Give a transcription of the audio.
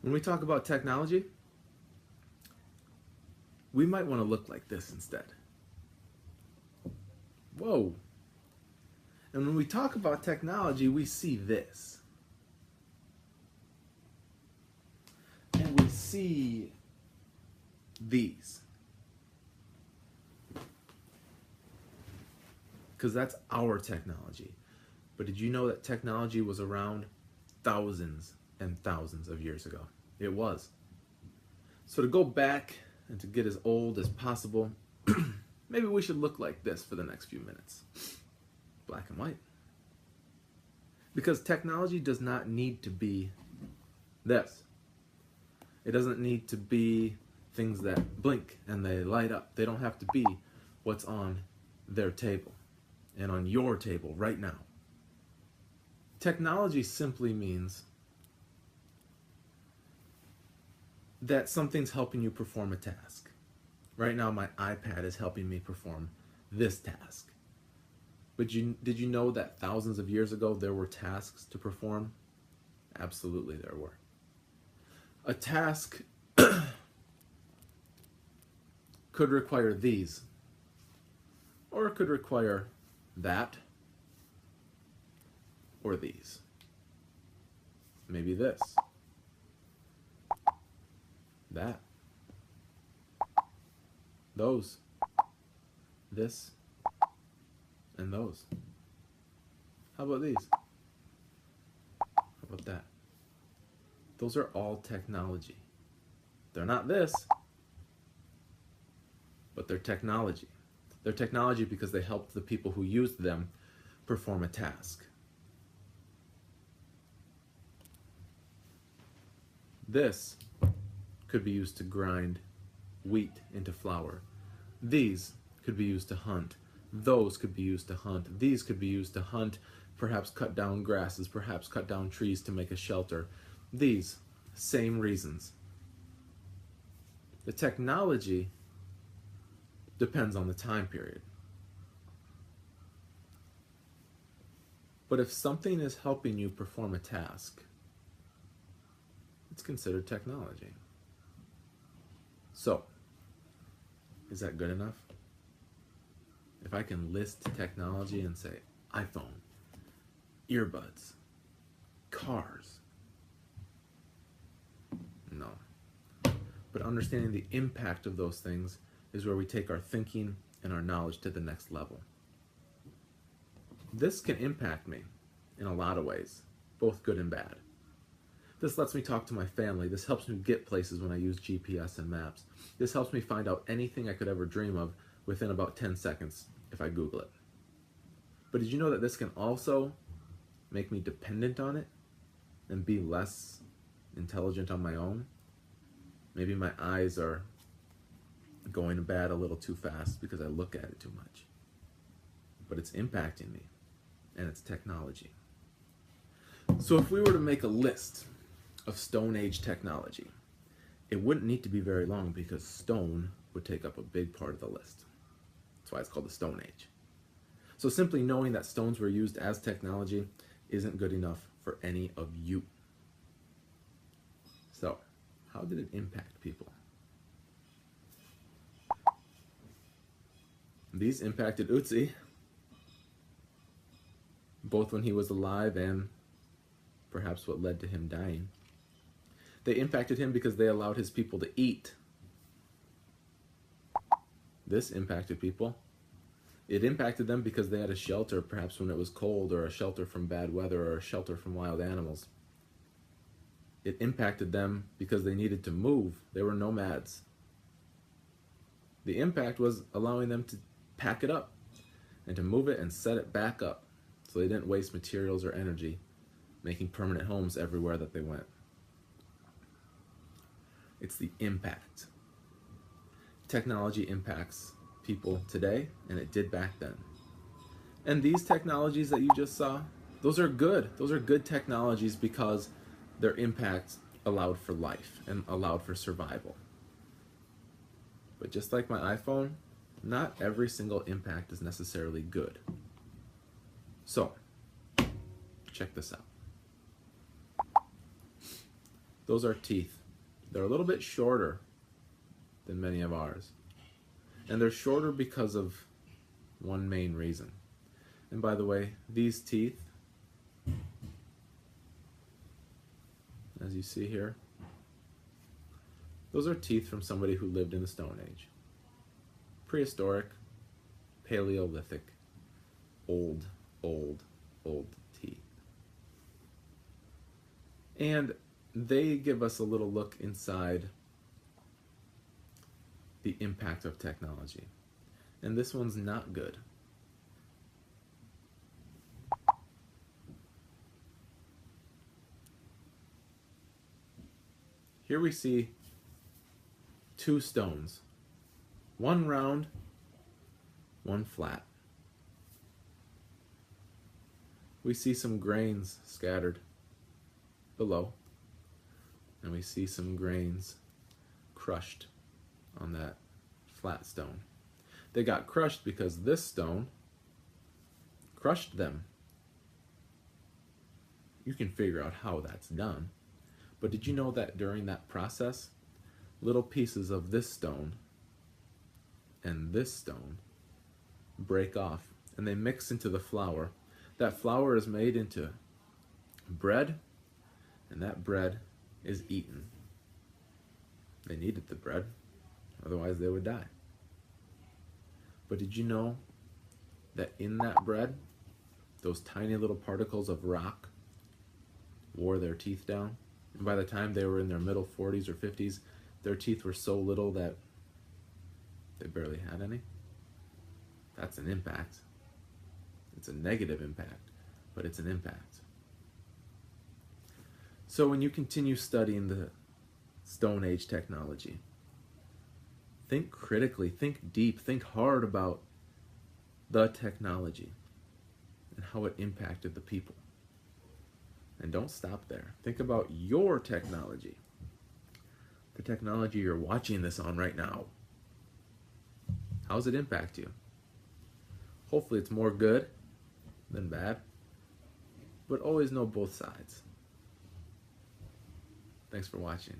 When we talk about technology, we might want to look like this instead. Whoa. And when we talk about technology, we see this. And we see these. Because that's our technology. But did you know that technology was around thousands and thousands of years ago? It was. So to go back and to get as old as possible, maybe we should look like this for the next few minutes. Black and white. Because technology does not need to be this. It doesn't need to be things that blink and they light up. They don't have to be what's on their table and on your table right now. Technology simply means that something's helping you perform a task. Right now my iPad is helping me perform this task. But did you know that thousands of years ago there were tasks to perform? Absolutely there were. A task could require these, or it could require that, or these. Maybe this, that, those, this, and those. How about these? How about that? Those are all technology. They're not this, but they're technology. They're technology because they helped the people who used them perform a task. This could be used to grind wheat into flour. These could be used to hunt. Those could be used to hunt. These could be used to hunt, perhaps cut down grasses, perhaps cut down trees to make a shelter. These, same reasons. The technology depends on the time period. But if something is helping you perform a task, it's considered technology. So, is that good enough? If I can list technology and say iPhone, earbuds, cars, no. But understanding the impact of those things is where we take our thinking and our knowledge to the next level. This can impact me in a lot of ways, both good and bad. This lets me talk to my family. This helps me get places when I use GPS and maps. This helps me find out anything I could ever dream of within about 10 seconds if I Google it. But did you know that this can also make me dependent on it and be less intelligent on my own? Maybe my eyes are going to bed a little too fast because I look at it too much. But it's impacting me, and it's technology. So if we were to make a list of Stone Age technology, it wouldn't need to be very long because stone would take up a big part of the list. That's why it's called the Stone Age. So simply knowing that stones were used as technology isn't good enough for any of you. So, how did it impact people? These impacted Utsi, both when he was alive and perhaps what led to him dying. They impacted him because they allowed his people to eat. This impacted people. It impacted them because they had a shelter, perhaps when it was cold, or a shelter from bad weather, or a shelter from wild animals. It impacted them because they needed to move. They were nomads. The impact was allowing them to pack it up and to move it and set it back up so they didn't waste materials or energy making permanent homes everywhere that they went. It's the impact. Technology impacts people today, and it did back then. And these technologies that you just saw, those are good. Those are good technologies because their impact allowed for life and allowed for survival. But just like my iPhone, not every single impact is necessarily good. So, check this out. Those are teeth. They're a little bit shorter than many of ours. And they're shorter because of one main reason. And by the way, these teeth, as you see here, those are teeth from somebody who lived in the Stone Age. Prehistoric, Paleolithic, old teeth. And they give us a little look inside the impact of technology. And this one's not good. Here we see two stones, one round, one flat. We see some grains scattered below, and we see some grains crushed on that flat stone. They got crushed because this stone crushed them. You can figure out how that's done. But did you know that during that process, little pieces of this stone and this stone break off and they mix into the flour. That flour is made into bread, and that bread is eaten. They needed the bread, otherwise they would die. But did you know that in that bread, those tiny little particles of rock wore their teeth down? And by the time they were in their middle 40s or 50s, their teeth were so little that they barely had any. That's an impact. It's a negative impact, but it's an impact. So when you continue studying the Stone Age technology, think critically, think deep, think hard about the technology and how it impacted the people. And don't stop there. Think about your technology, the technology you're watching this on right now. How does it impact you? Hopefully it's more good than bad, but always know both sides. Thanks for watching.